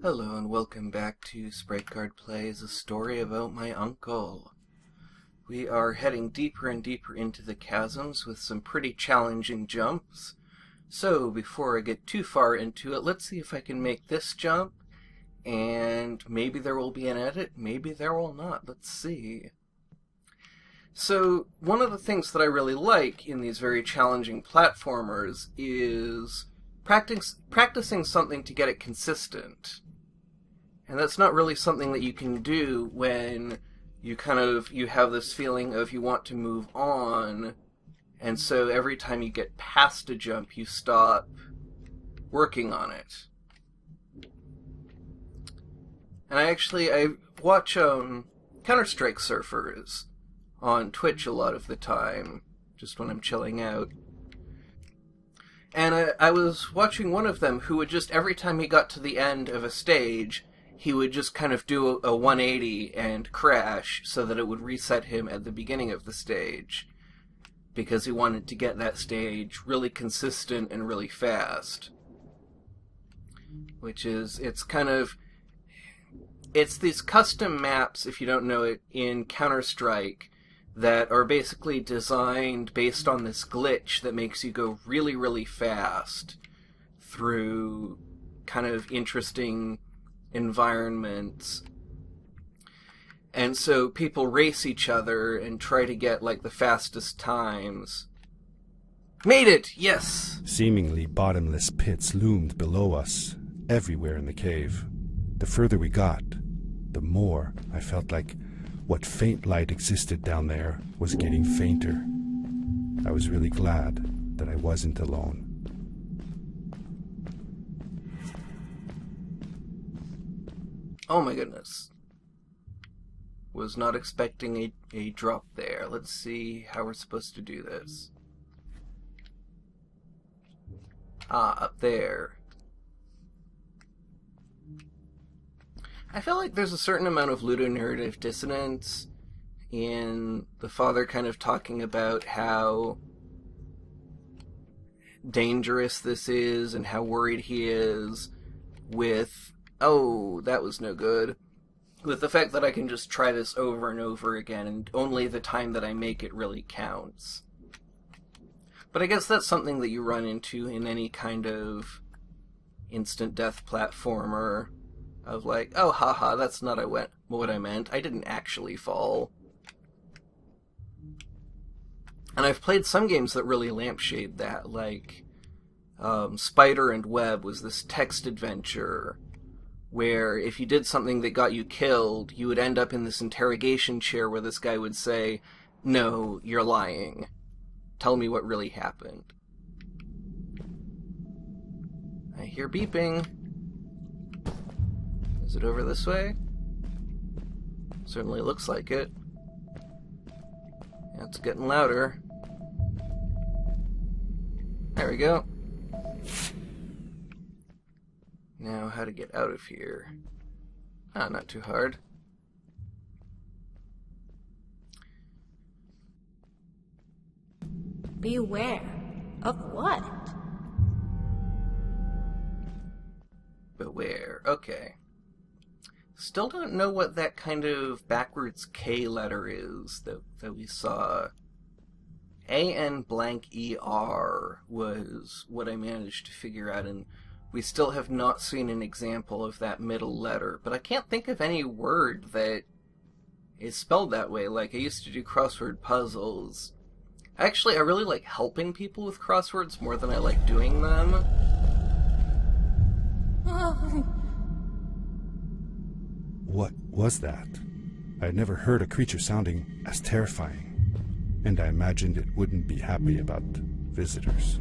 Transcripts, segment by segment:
Hello and welcome back to Sprite Guard Plays a story about my uncle. We are heading deeper and deeper into the chasms with some pretty challenging jumps. So before I get too far into it, let's see if I can make this jump, and maybe there will be an edit, maybe there will not. Let's see. So one of the things that I really like in these very challenging platformers is practicing something to get it consistent. And that's not really something that you can do when you have this feeling of you want to move on, and so every time you get past a jump, you stop working on it. And I watch Counter-Strike surfers on Twitch a lot of the time, just when I'm chilling out. And I was watching one of them who would just, every time he got to the end of a stage, he would just kind of do a 180 and crash so that it would reset him at the beginning of the stage, because he wanted to get that stage really consistent and really fast. It's these custom maps, if you don't know it, in Counter-Strike that are basically designed based on this glitch that makes you go really, really fast through kind of interesting environments. And so people race each other and try to get, like, the fastest times. Made it! Yes! Seemingly bottomless pits loomed below us, everywhere in the cave. The further we got, the more I felt like what faint light existed down there was getting fainter. I was really glad that I wasn't alone. Oh my goodness. Was not expecting a drop there. Let's see how we're supposed to do this. Up there. I feel like there's a certain amount of ludonarrative dissonance in the father kind of talking about how dangerous this is and how worried he is with, oh, that was no good, with the fact that I can just try this over and over again and only the time that I make it really counts. But I guess that's something that you run into in any kind of instant death platformer. Of like, oh, haha, that's not what I meant. I didn't actually fall. And I've played some games that really lampshade that, like Spider and Web was this text adventure where if you did something that got you killed, you would end up in this interrogation chair where this guy would say, no, you're lying. Tell me what really happened. I hear beeping. Is it over this way? Certainly looks like it. Yeah, it's getting louder. There we go. Now, how to get out of here? Not too hard. Beware of what? Beware. Okay. Still don't know what that kind of backwards K letter is that we saw. AN blank ER was what I managed to figure out, and we still have not seen an example of that middle letter. But I can't think of any word that is spelled that way. Like, I used to do crossword puzzles. Actually, I really like helping people with crosswords more than I like doing them. What was that? I had never heard a creature sounding as terrifying, and I imagined it wouldn't be happy about visitors.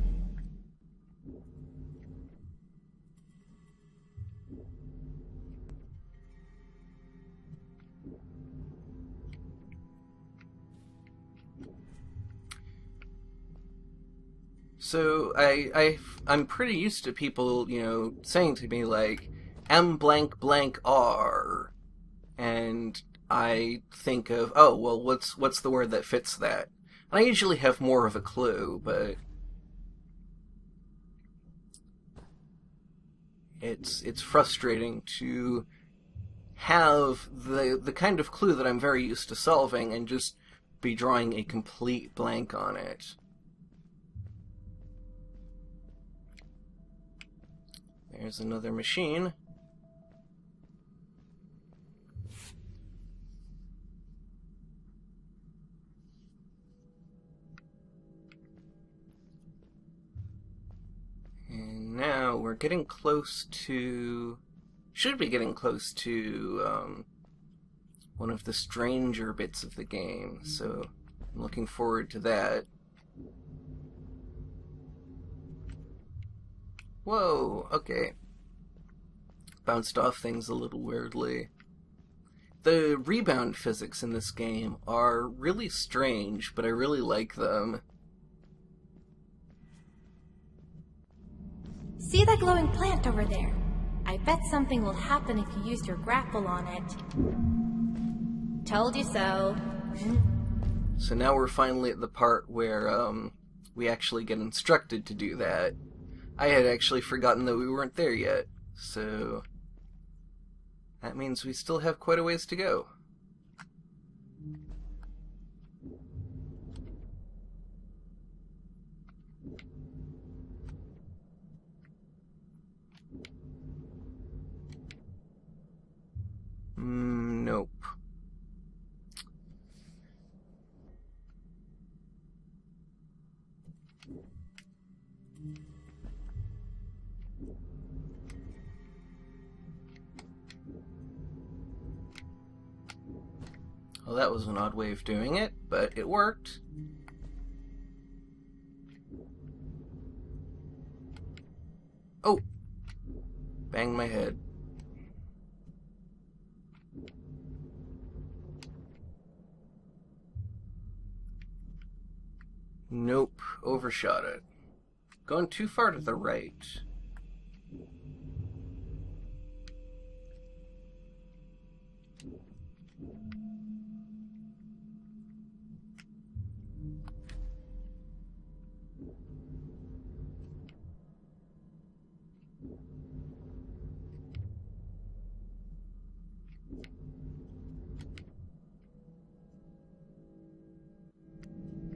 So I'm pretty used to people, saying to me like, M blank blank R. And I think of, oh, well, what's the word that fits that? And I usually have more of a clue, but It's frustrating to have the kind of clue that I'm very used to solving and just be drawing a complete blank on it. There's another machine. And now we're getting close to... should be getting close to one of the stranger bits of the game, so I'm looking forward to that. Whoa, okay. Bounced off things a little weirdly. The rebound physics in this game are really strange, but I really like them. See that glowing plant over there? I bet something will happen if you use your grapple on it. Told you so. So now we're finally at the part where we actually get instructed to do that. I had actually forgotten that we weren't there yet, so that means we still have quite a ways to go. Nope. Well, that was an odd way of doing it, but it worked. Oh! Banged my head. Nope, overshot it. Going too far to the right.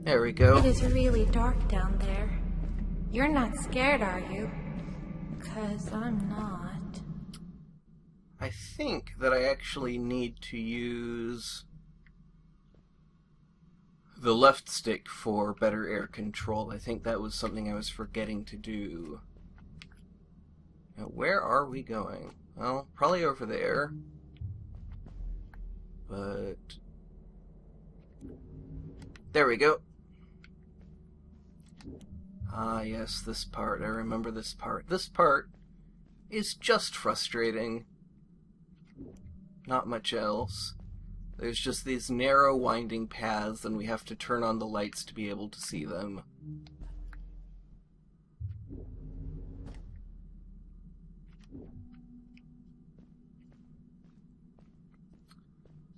There we go. It is really dark down there. You're not scared, are you? 'Cause I'm not. I think that I actually need to use the left stick for better air control. I think that was something I was forgetting to do. Now, where are we going? Well, probably over there. But... there we go. Ah, yes, this part. I remember this part. This part is just frustrating. Not much else. There's just these narrow, winding paths, and we have to turn on the lights to be able to see them.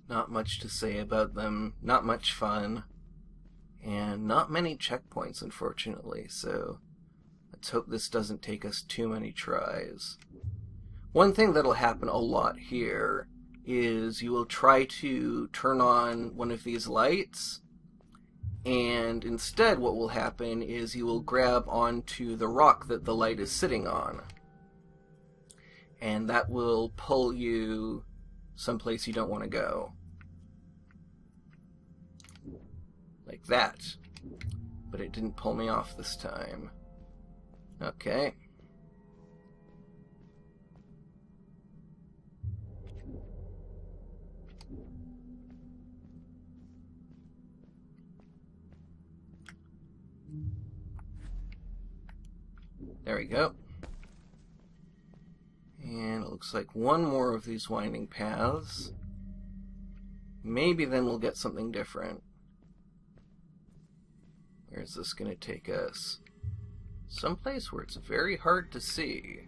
Not much to say about them. Not much fun. And not many checkpoints, unfortunately, so let's hope this doesn't take us too many tries. One thing that'll happen a lot here is you will try to turn on one of these lights, and instead what will happen is you will grab onto the rock that the light is sitting on, and that will pull you someplace you don't want to go. Like that. But it didn't pull me off this time. Okay. There we go. And it looks like one more of these winding paths. Maybe then we'll get something different. Where's this going to take us? Someplace where it's very hard to see.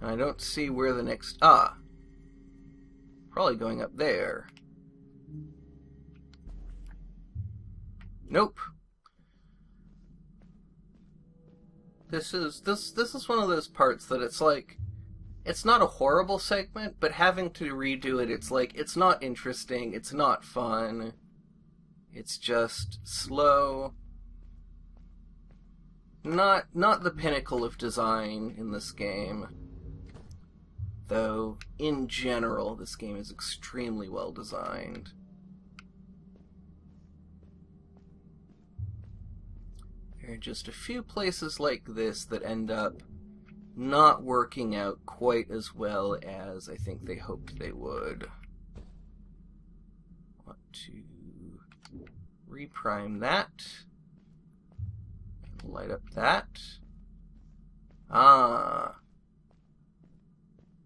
I don't see where the next... ah! Probably going up there. Nope. This is one of those parts that it's like, it's not a horrible segment, but having to redo it, it's like, it's not interesting, it's not fun, it's just slow. Not the pinnacle of design in this game. Though, in general, this game is extremely well designed. There are just a few places like this that end up not working out quite as well as I think they hoped they would. Want to reprime that. And light up that. Ah.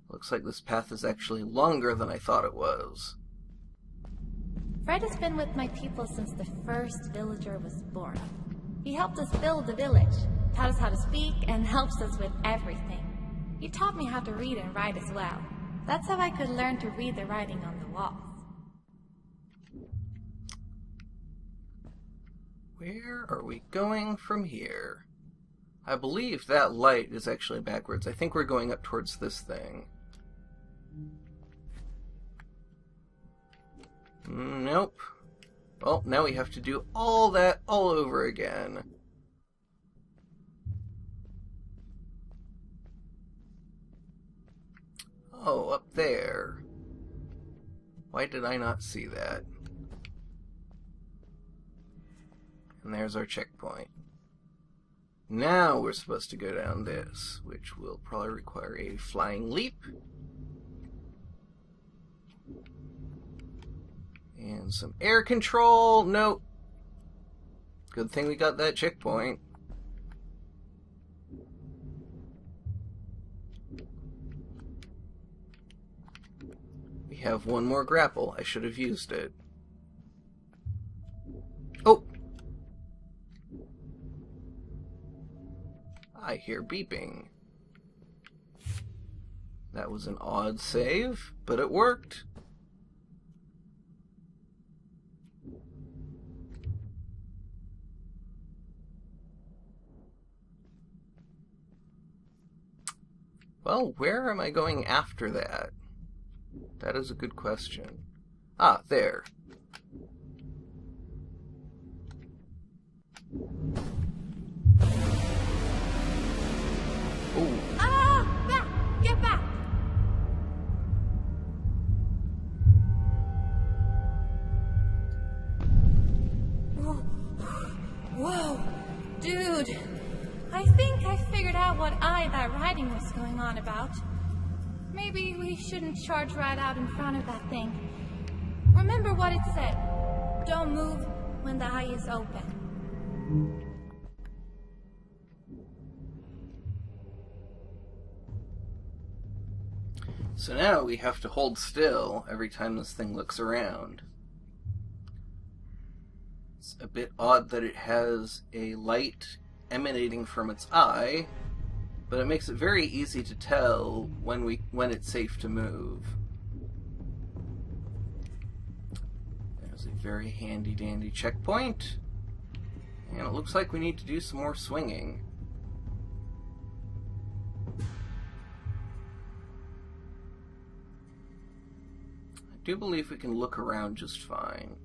Looks like this path is actually longer than I thought it was. Fred has been with my people since the first villager was born. He helped us build the village, taught us how to speak, and helps us with everything. He taught me how to read and write as well. That's how I could learn to read the writing on the walls. Where are we going from here? I believe that light is actually backwards. I think we're going up towards this thing. Nope. Well, now we have to do all that all over again. Oh, up there. Why did I not see that? And there's our checkpoint. Now we're supposed to go down this, which will probably require a flying leap. And some air control. Nope. Good thing we got that checkpoint. We have one more grapple. I should have used it. Oh! I hear beeping. That was an odd save, but it worked. Well, where am I going after that? That is a good question. Ah, there. Oh. Ah! Back! Get back! Whoa! Dude! I think I figured out what that writing was going on about. Maybe we shouldn't charge right out in front of that thing. Remember what it said. Don't move when the eye is open. So now we have to hold still every time this thing looks around. It's a bit odd that it has a light emanating from its eye, but it makes it very easy to tell when it's safe to move. There's a very handy dandy checkpoint, and it looks like we need to do some more swinging. I do believe we can look around just fine.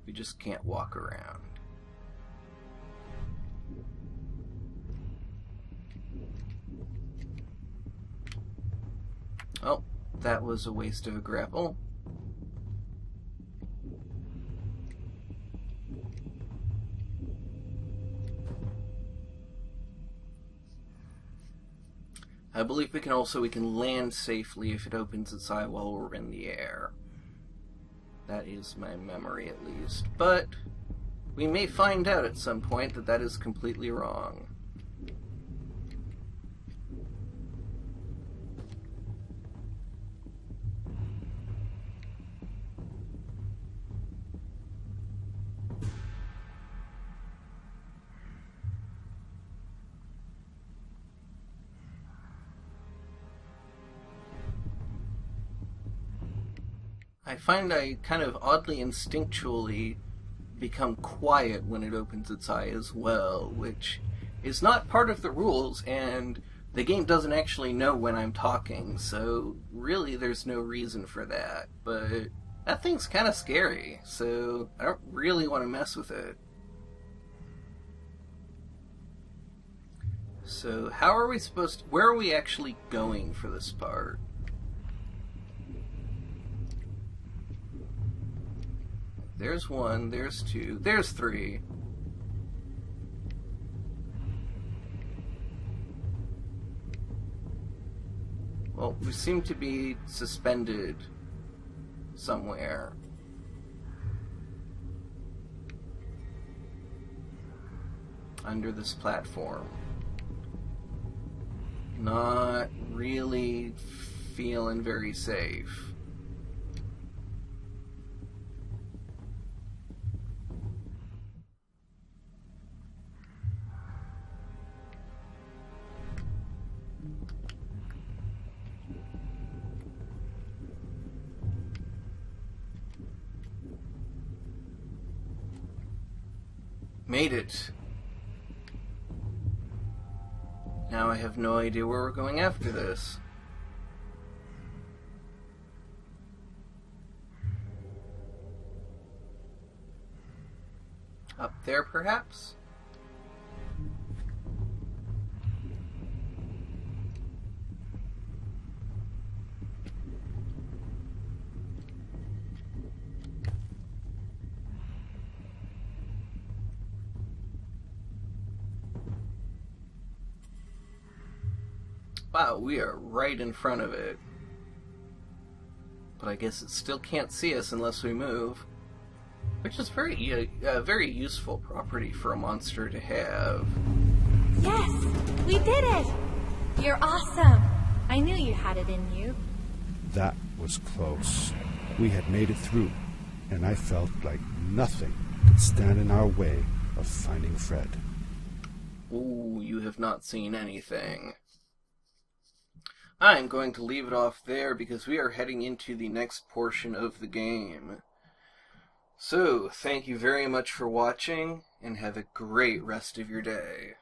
We just can't walk around. Oh, that was a waste of a grapple. I believe we can land safely if it opens its eye while we're in the air. That is my memory, at least. But we may find out at some point that that is completely wrong. I find I kind of oddly instinctually become quiet when it opens its eye as well, which is not part of the rules, and the game doesn't actually know when I'm talking, so really there's no reason for that. But that thing's kind of scary, so I don't really want to mess with it. So how are we supposed to... Where are we actually going for this part? There's 1, there's 2, there's 3. Well, we seem to be suspended somewhere. Under this platform. Not really feeling very safe. Made it. Now I have no idea where we're going after this. Up there, perhaps? Wow, we are right in front of it. But I guess it still can't see us unless we move. Which is a very useful property for a monster to have. Yes! We did it! You're awesome! I knew you had it in you. That was close. We had made it through, and I felt like nothing could stand in our way of finding Fred. Ooh, you have not seen anything. I'm going to leave it off there because we are heading into the next portion of the game. So, thank you very much for watching, and have a great rest of your day.